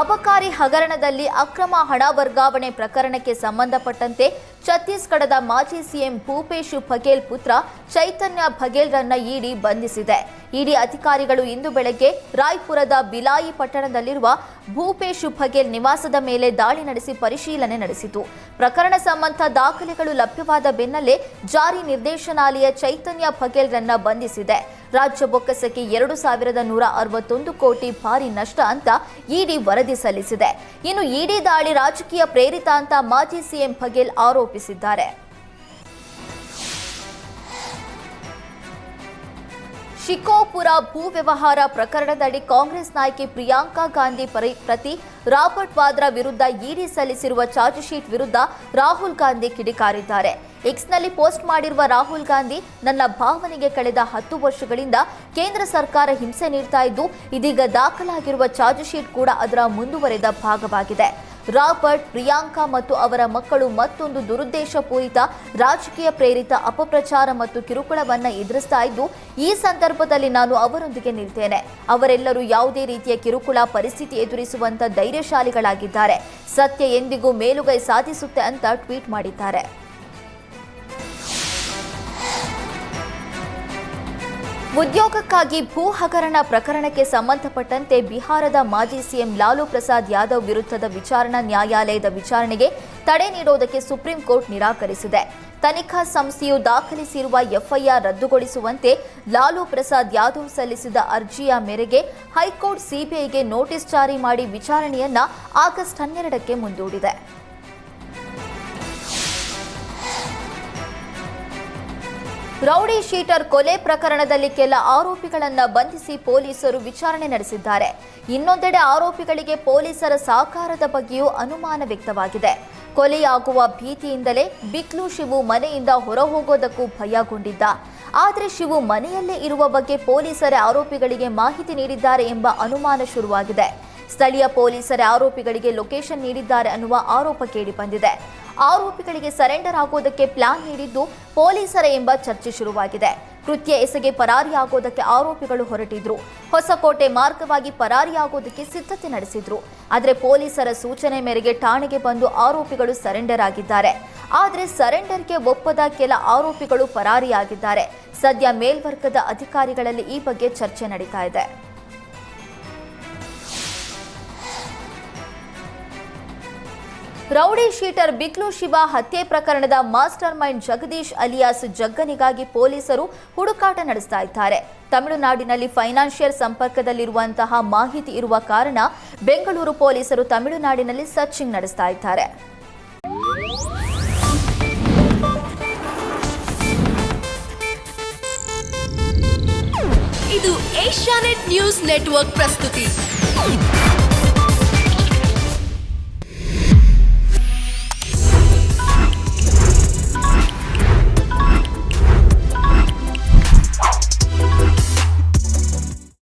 ಅಬಕಾರಿ ಹಗರಣದಲ್ಲಿ ಅಕ್ರಮ ಹಣ ವರ್ಗಾವಣೆ ಪ್ರಕರಣಕ್ಕೆ ಸಂಬಂಧಪಟ್ಟಂತೆ ಛತ್ತೀಸ್ಗಢದ ಮಾಜಿ ಸಿಎಂ ಭೂಪೇಶ್ ಬಘೇಲ್ ಪುತ್ರ ಚೈತನ್ಯ ಬಘೇಲ್ರನ್ನ ಇಡಿ ಬಂಧಿಸಿದೆ. ಇಡಿ ಅಧಿಕಾರಿಗಳು ಇಂದು ಬೆಳಗ್ಗೆ ರಾಯ್ಪುರದ ಬಿಲಾಯಿ ಪಟ್ಟಣದಲ್ಲಿರುವ ಭೂಪೇಶ್ ಬಘೇಲ್ ನಿವಾಸದ ಮೇಲೆ ದಾಳಿ ನಡೆಸಿ ಪರಿಶೀಲನೆ ನಡೆಸಿತು. ಪ್ರಕರಣ ಸಂಬಂಧ ದಾಖಲೆಗಳು ಲಭ್ಯವಾದ ಬೆನ್ನಲ್ಲೇ ಜಾರಿ ನಿರ್ದೇಶನಾಲಯ ಚೈತನ್ಯ ಬಘೇಲ್ರನ್ನ ಬಂಧಿಸಿದೆ. ರಾಜ್ಯ ಬೊಕ್ಕಸಕ್ಕೆ 2161 ಕೋಟಿ ಭಾರಿ ನಷ್ಟ ಅಂತ ಇಡಿ ವರದಿ ಸಲ್ಲಿಸಿದೆ. ಇನ್ನು ಇಡಿ ದಾಳಿ ರಾಜಕೀಯ ಪ್ರೇರಿತ ಅಂತ ಮಾಜಿ ಸಿಎಂ ಬಘೇಲ್ ಆರೋಪಿಸಿದ್ದಾರೆ. ಶಿಕೋಪುರ ಭೂ ವ್ಯವಹಾರ ಪ್ರಕರಣದಡಿ ಕಾಂಗ್ರೆಸ್ ನಾಯಕಿ ಪ್ರಿಯಾಂಕಾ ಗಾಂಧಿ ಪತಿ ರಾಬರ್ಟ್ ವಾದ್ರಾ ವಿರುದ್ಧ ಇಡಿ ಸಲ್ಲಿಸಿರುವ ಚಾರ್ಜ್ ಶೀಟ್ ವಿರುದ್ಧ ರಾಹುಲ್ ಗಾಂಧಿ ಕಿಡಿಕಾರಿದ್ದಾರೆ. ಎಕ್ಸ್ನಲ್ಲಿ ಪೋಸ್ಟ್ ಮಾಡಿರುವ ರಾಹುಲ್ ಗಾಂಧಿ, ನನ್ನ ಭಾವನೆಗೆ ಕಳೆದ 10 ವರ್ಷಗಳಿಂದ ಕೇಂದ್ರ ಸರ್ಕಾರ ಹಿಂಸೆ ನೀಡ್ತಾ ಇದ್ದು, ಇದೀಗ ದಾಖಲಾಗಿರುವ ಚಾರ್ಜ್ ಶೀಟ್ ಕೂಡ ಅದರ ಮುಂದುವರೆದ ಭಾಗವಾಗಿದೆ. ರಾಬರ್ಟ್, ಪ್ರಿಯಾಂಕಾ ಮತ್ತು ಅವರ ಮಕ್ಕಳು ಮತ್ತೊಂದು ದುರುದ್ದೇಶಪೂರಿತ ರಾಜಕೀಯ ಪ್ರೇರಿತ ಅಪಪ್ರಚಾರ ಮತ್ತು ಕಿರುಕುಳವನ್ನ ಎದುರಿಸ್ತಾ ಇದ್ದು, ಈ ಸಂದರ್ಭದಲ್ಲಿ ನಾನು ಅವರೊಂದಿಗೆ ನಿಲ್ತೇನೆ. ಅವರೆಲ್ಲರೂ ಯಾವುದೇ ರೀತಿಯ ಕಿರುಕುಳ ಪರಿಸ್ಥಿತಿ ಎದುರಿಸುವಂತ ಧೈರ್ಯಶಾಲಿಗಳಾಗಿದ್ದಾರೆ. ಸತ್ಯ ಎಂದಿಗೂ ಮೇಲುಗೈ ಸಾಧಿಸುತ್ತೆ ಅಂತ ಟ್ವೀಟ್ ಮಾಡಿದ್ದಾರೆ. ಉದ್ಯೋಗಕ್ಕಾಗಿ ಭೂ ಹಗರಣ ಪ್ರಕರಣಕ್ಕೆ ಸಂಬಂಧಪಟ್ಟಂತೆ ಬಿಹಾರದ ಮಾಜಿ ಸಿಎಂ ಲಾಲೂ ಪ್ರಸಾದ್ ಯಾದವ್ ವಿರುದ್ಧದ ವಿಚಾರಣಾ ನ್ಯಾಯಾಲಯದ ವಿಚಾರಣೆಗೆ ತಡೆ ನೀಡುವುದಕ್ಕೆ ಸುಪ್ರೀಂ ಕೋರ್ಟ್ ನಿರಾಕರಿಸಿದೆ. ತನಿಖಾ ಸಂಸ್ಥೆಯು ದಾಖಲಿಸಿರುವ ಎಫ್ಐಆರ್ ರದ್ದುಗೊಳಿಸುವಂತೆ ಲಾಲೂ ಪ್ರಸಾದ್ ಯಾದವ್ ಸಲ್ಲಿಸಿದ ಅರ್ಜಿಯ ಮೇರೆಗೆ ಹೈಕೋರ್ಟ್ ಸಿಬಿಐಗೆ ನೋಟಿಸ್ ಜಾರಿ ಮಾಡಿ ವಿಚಾರಣೆಯನ್ನ ಆಗಸ್ಟ್ 12ಕ್ಕೆ ಮುಂದೂಡಿದೆ. ರೌಡಿ ಶೀಟರ್ ಕೊಲೆ ಪ್ರಕರಣದಲ್ಲಿ ಕೆಲ ಆರೋಪಿಗಳನ್ನು ಬಂಧಿಸಿ ಪೊಲೀಸರು ವಿಚಾರಣೆ ನಡೆಸಿದ್ದಾರೆ. ಇನ್ನೊಂದೆಡೆ ಆರೋಪಿಗಳಿಗೆ ಪೊಲೀಸರ ಸಹಕಾರದ ಬಗ್ಗೆಯೂ ಅನುಮಾನ ವ್ಯಕ್ತವಾಗಿದೆ. ಕೊಲೆಯಾಗುವ ಭೀತಿಯಿಂದಲೇ ಬಿಕ್ಲು ಶಿವು ಮನೆಯಿಂದ ಹೊರಹೋಗೋದಕ್ಕೂ ಭಯಗೊಂಡಿದ್ದ. ಆದರೆ ಶಿವು ಮನೆಯಲ್ಲೇ ಇರುವ ಬಗ್ಗೆ ಪೊಲೀಸರೇ ಆರೋಪಿಗಳಿಗೆ ಮಾಹಿತಿ ನೀಡಿದ್ದಾರೆ ಎಂಬ ಅನುಮಾನ ಶುರುವಾಗಿದೆ. ಸ್ಥಳೀಯ ಪೊಲೀಸರೇ ಆರೋಪಿಗಳಿಗೆ ಲೊಕೇಶನ್ ನೀಡಿದ್ದಾರೆ ಅನ್ನುವ ಆರೋಪ ಕೇಳಿಬಂದಿದೆ. ಆರೋಪಿಗಳಿಗೆ ಸರೆಂಡರ್ ಆಗೋದಕ್ಕೆ ಪ್ಲಾನ್ ನೀಡಿದ್ದು ಪೊಲೀಸರೇ ಎಂಬ ಚರ್ಚೆ ಶುರುವಾಗಿದೆ. ಕೃತ್ಯ ಎಸಗಿ ಪರಾರಿಯಾಗೋದಕ್ಕೆ ಆರೋಪಿಗಳು ಹೊರಟಿದ್ರು. ಹೊಸಕೋಟೆ ಮಾರ್ಗವಾಗಿ ಪರಾರಿಯಾಗೋದಕ್ಕೆ ಸಿದ್ಧತೆ ನಡೆಸಿದ್ರು. ಆದರೆ ಪೊಲೀಸರ ಸೂಚನೆ ಮೇರೆಗೆ ಠಾಣೆಗೆ ಬಂದು ಆರೋಪಿಗಳು ಸರೆಂಡರ್ ಆಗಿದ್ದಾರೆ. ಆದರೆ ಸರೆಂಡರ್ಗೆ ಒಪ್ಪದ ಕೆಲ ಆರೋಪಿಗಳು ಪರಾರಿಯಾಗಿದ್ದಾರೆ. ಸದ್ಯ ಮೇಲ್ವರ್ಗದ ಅಧಿಕಾರಿಗಳಲ್ಲಿ ಈ ಬಗ್ಗೆ ಚರ್ಚೆ ನಡೀತಾ ಇದೆ. ರೌಡಿ ಶೀಟರ್ ಬಿಕ್ಲು ಶಿವ ಹತ್ಯೆ ಪ್ರಕರಣದ ಮಾಸ್ಟರ್ ಮೈಂಡ್ ಜಗದೀಶ್ ಅಲಿಯಾಸ್ ಜಗ್ಗನಿಗಾಗಿ ಪೊಲೀಸರು ಹುಡುಕಾಟ ನಡೆಸ್ತಾ ಇದ್ದಾರೆ. ತಮಿಳುನಾಡಿನಲ್ಲಿ ಫೈನಾನ್ಷಿಯಲ್ ಸಂಪರ್ಕದಲ್ಲಿರುವಂತಹ ಮಾಹಿತಿ ಇರುವ ಕಾರಣ ಬೆಂಗಳೂರು ಪೊಲೀಸರು ತಮಿಳುನಾಡಿನಲ್ಲಿ ಸರ್ಚಿಂಗ್ ನಡೆಸ್ತಾ ಇದ್ದಾರೆ. ಇದು ಏಷ್ಯಾನೆಟ್ ನ್ಯೂಸ್ ನೆಟ್ವರ್ಕ್ ಪ್ರಸ್ತುತಿ.